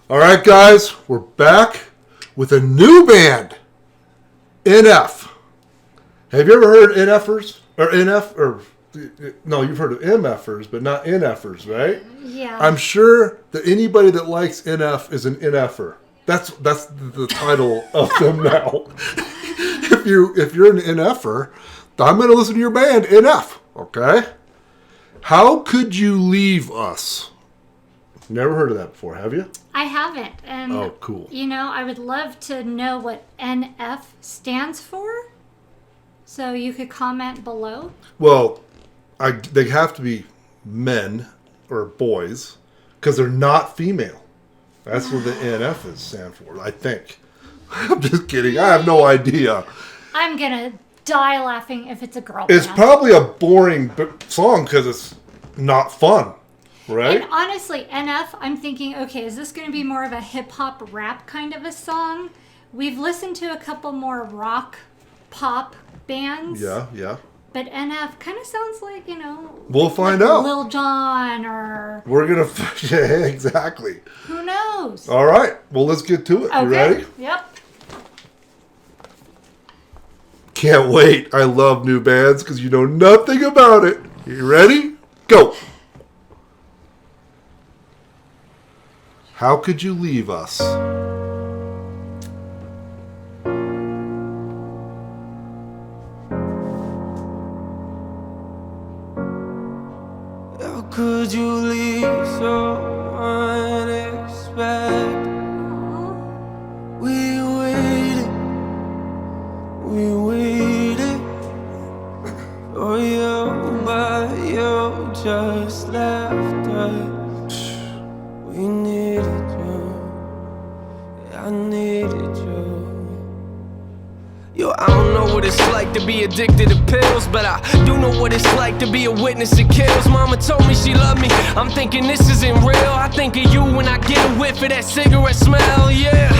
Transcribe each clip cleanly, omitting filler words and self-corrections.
All right, guys, we're back with a new band, NF. Have you ever heard NFers? Or NF? Or no, you've heard of MFers, but not NFers, right? Yeah. I'm sure that anybody that likes NF is an NFer. That's the title of them now. If you're an NFer, I'm going to listen to your band, NF, okay? How could you leave us? Never heard of that before, have you? I haven't. And, oh, cool. I would love to know what NF stands for. So you could comment below. Well, they have to be men or boys because they're not female. That's what the NF is stand for, I think. I'm just kidding. I have no idea. I'm going to die laughing if it's a girl It's band. probably a boring song because it's not fun. Right? And honestly, NF, I'm thinking, okay, is this going to be more of a hip-hop rap kind of a song? We've listened to a couple more rock, pop bands. Yeah. But NF kind of sounds like, We'll find out. Lil Jon or... We're going to... Yeah, exactly. Who knows? All right. Well, let's get to it. Okay. You ready? Yep. Can't wait. I love new bands because you know nothing about it. You ready? Go. How could you leave us? How could you leave so unexpected? We waited for you, but you just left us. We needed you, I needed you. Yo, I don't know what it's like to be addicted to pills, but I do know what it's like to be a witness to kills. Mama told me she loved me, I'm thinking this isn't real. I think of you when I get a whiff of that cigarette smell, yeah.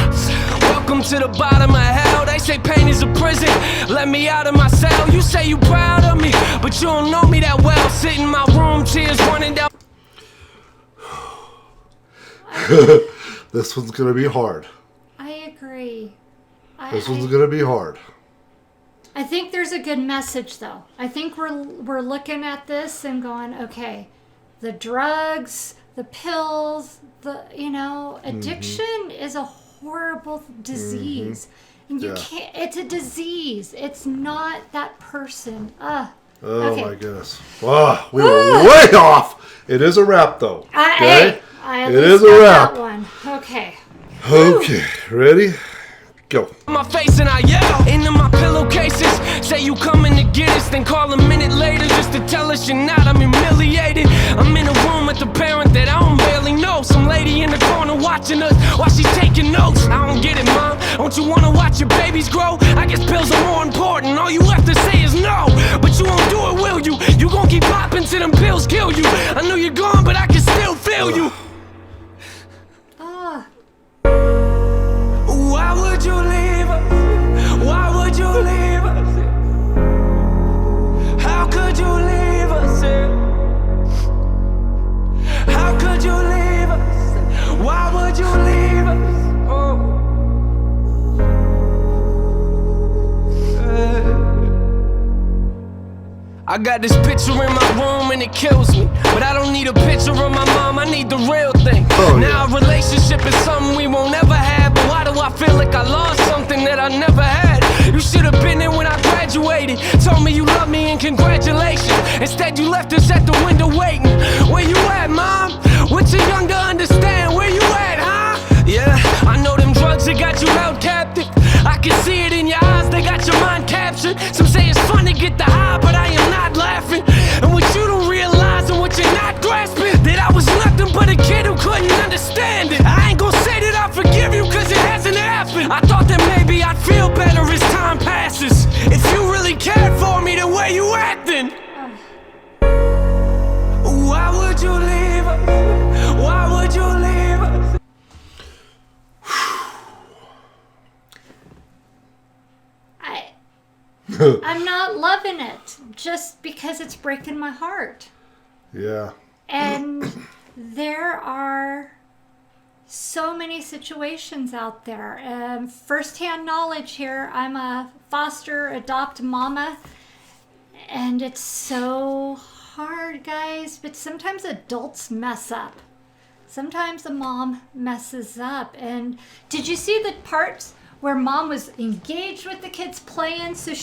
Welcome to the bottom of hell. They say pain is a prison, let me out of my cell. You say you proud of me, but you don't know me that well. Sit in my room, tears running down. This one's going to be hard. I agree. This one's going to be hard. I think there's a good message, though. I think we're looking at this and going, okay, the drugs, the pills, addiction is a horrible disease. And you can't, it's a diseise. It's not that person. Oh okay. my goodness. Wow, we were way off. It is a wrap, though. Okay? I it is a wrap. That one. Okay. Okay, ready? Go. My face and I yell into my pillowcases. Say you coming to get us, then call a minute later just to tell us you're not. I'm humiliated. I'm in a room with the parent that I don't barely know. Some lady in the corner watching us while she's taking notes. I don't get it, mom. Don't you wanna watch your babies grow? I guess pills are more important. All you have to say is no, but you won't do it, will you? You gon' keep popping till them pills kill you. I know you're gone, but I can still feel you. Why would you leave us? Why would you leave us? How could you leave us? How could you leave us? Why would you leave us? I got this picture in my room and it kills me, but I don't need a picture of my mom, I need the real thing. Now a relationship is something we won't ever have, but why do I feel like I lost something that I never had? You should have been there when I graduated, told me you love me and congratulations. Instead you left us at the window waiting. Where you at, mom? We're too young to understand. Where you at, huh? Yeah, I know them drugs that got you held captive. I can see it in your eyes, they got your mind captured. Some say it's fun to get the high, but I am not laughing. And what you don't realize and what you're not grasping, that I was nothing but a kid who couldn't understand it. I ain't gonna say that I forgive you cause it hasn't happened. I thought that maybe I'd feel better as time passes. If you really cared for me, then where you at then? Why would you leave us? Why would you leave us? I'm not loving it just because it's breaking my heart. Yeah. And there are so many situations out there. First-hand knowledge here. I'm a foster adopt mama, and it's so hard, guys. But sometimes adults mess up. Sometimes a mom messes up. And did you see the parts where mom was engaged with the kids playing? So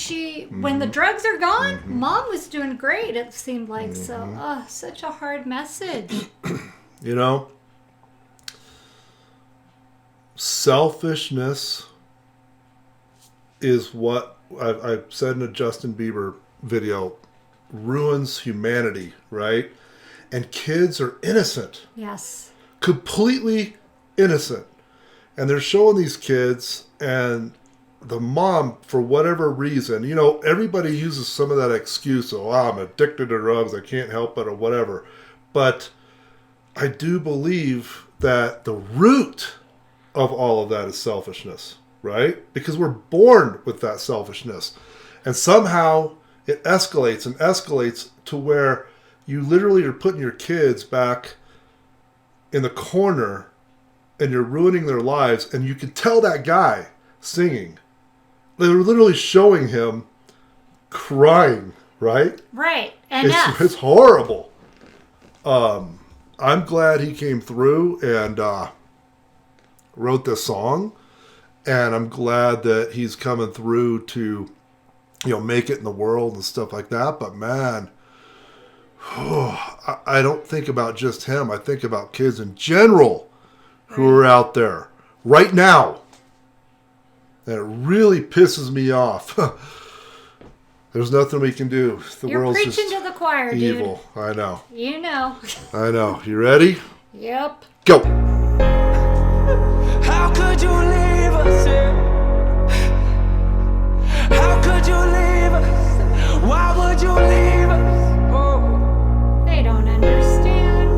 when the drugs are gone, mom was doing great, it seemed like. So, such a hard message. You know, selfishness is what I've said in a Justin Bieber video, ruins humanity, right? And kids are innocent. Yes. Completely innocent. And they're showing these kids, and the mom, for whatever reason, you know, everybody uses some of that excuse, oh, I'm addicted to drugs, I can't help it, or whatever. But I do believe that the root of all of that is selfishness, right? Because we're born with that selfishness. And somehow it escalates and escalates to where you literally are putting your kids back in the corner and you're ruining their lives. And you can tell that guy singing, they were literally showing him crying, right? Right. And it's horrible. I'm glad he came through and wrote this song, and I'm glad that he's coming through to, you know, make it in the world and stuff like that. But man, I don't think about just him. I think about kids in general who are out there right now. And it really pisses me off. There's nothing we can do. You're world's preaching just to the choir, evil. dude. I know. You know. I know. You ready? Yep. Go. How could you leave us here? How could you leave us? Why would you leave us? Oh. They don't understand.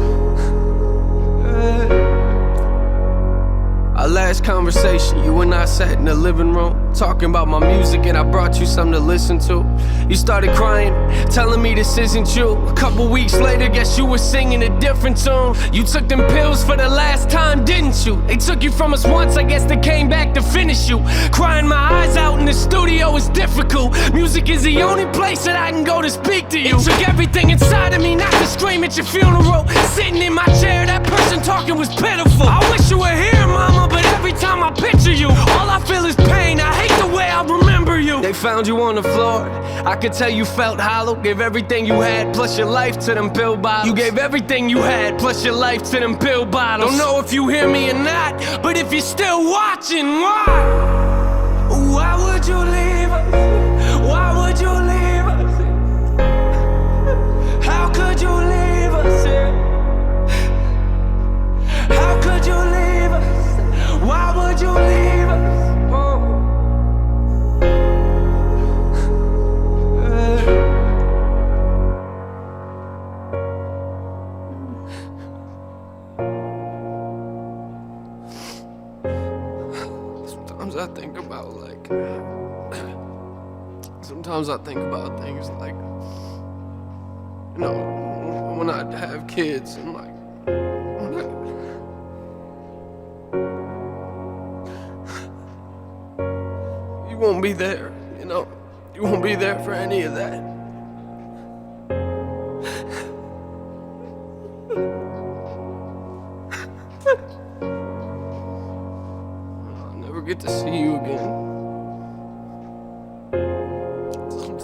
Our last conversation, you and I sat in the living room, talking about my music, and I brought you something to listen to. You started crying, telling me this isn't you. A couple weeks later, guess you were singing a different tune. You took them pills for the last time, didn't you? They took you from us once, I guess they came back to finish you. Crying my eyes out in the studio is difficult. Music is the only place that I can go to speak to you. It took everything inside of me not to scream at your funeral. Sitting in my chair, that person talking was pitiful. I wish you were here, mama, but every time I picture you, all I feel is pain. I hate the way I remember you. They found you on the floor. I could tell you felt hollow. Gave everything you had, plus your life to them pill bottles. You gave everything you had, plus your life to them pill bottles. Don't know if you hear me or not, but if you're still watching, why? Why would you leave us? Why would you leave us? How could you leave us here? How could you leave us? Why would you leave us? Oh. Sometimes I think about sometimes I think about things like, you know, when I have kids and like, you won't be there, you know, you won't be there for any of that. I'll never get to see you again.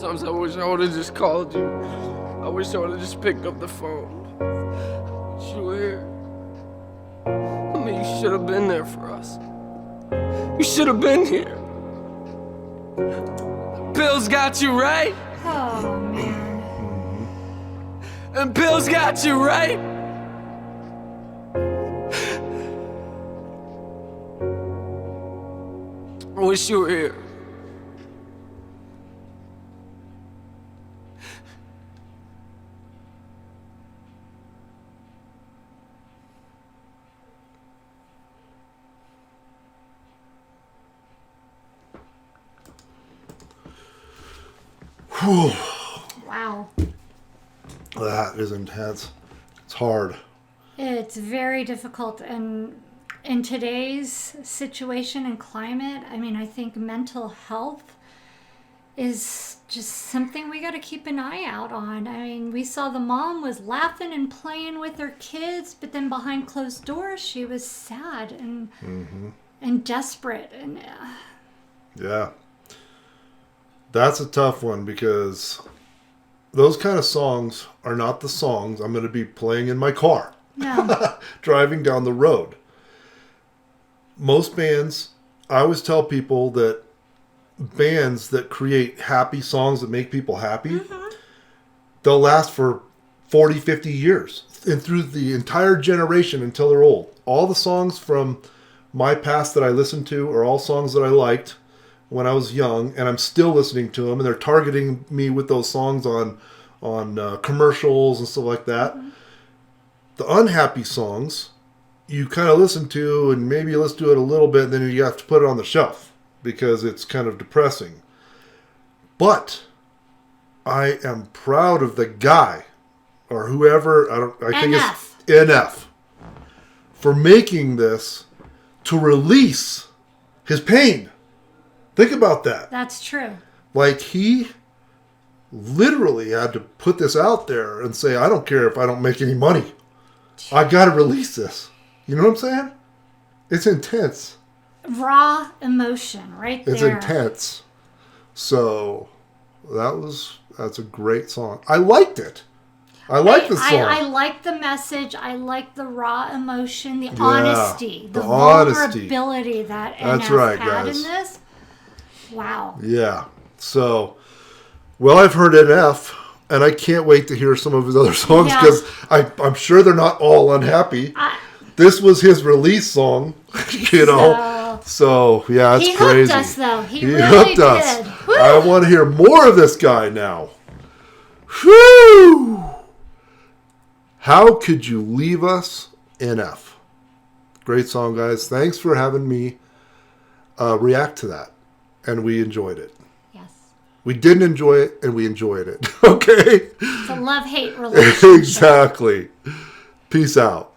Sometimes I wish I would have just called you. I wish I would have just picked up the phone. But you were here. I mean, you should have been there for us. You should have been here. Pills got you right. Oh, man. And pills got you right. I wish you were here. Wow. That is intense. It's hard. It's very difficult, and in today's situation and climate, I mean, I think mental health is just something we got to keep an eye out on. I mean, we saw the mom was laughing and playing with her kids, but then behind closed doors, she was sad and desperate. And Yeah. That's a tough one because those kind of songs are not the songs I'm going to be playing in my car. no, Driving down the road. Most bands, I always tell people that bands that create happy songs that make people happy, they'll last for 40, 50 years and through the entire generation until they're old. All the songs from my past that I listened to are all songs that I liked when I was young, and I'm still listening to them, and they're targeting me with those songs on commercials and stuff like that. The unhappy songs, you kind of listen to, and maybe you listen to it a little bit, and then you have to put it on the shelf because it's kind of depressing. But I am proud of the guy or whoever, I think it's NF, for making this to release his pain. Think about that. that's true. Like, he literally had to put this out there and say, I don't care if I don't make any money. I got to release this. You know what I'm saying? It's intense. Raw emotion right there. It's intense. So that's a great song. I liked it. I like the song. I like the message. I like the raw emotion, the honesty, the honesty. vulnerability that That's NF right, had guys. in this. Wow. Yeah. So, well, I've heard NF, and I can't wait to hear some of his other songs because I'm sure they're not all unhappy. This was his release song, you know. So yeah, it's crazy. He hooked us, though. He really hooked did. us. Woo! I want to hear more of this guy now. Whew! How could you leave us, NF? Great song, guys. Thanks for having me react to that, and we enjoyed it. Yes. We didn't enjoy it, and we enjoyed it. Okay? It's a love-hate relationship. Exactly. Peace out.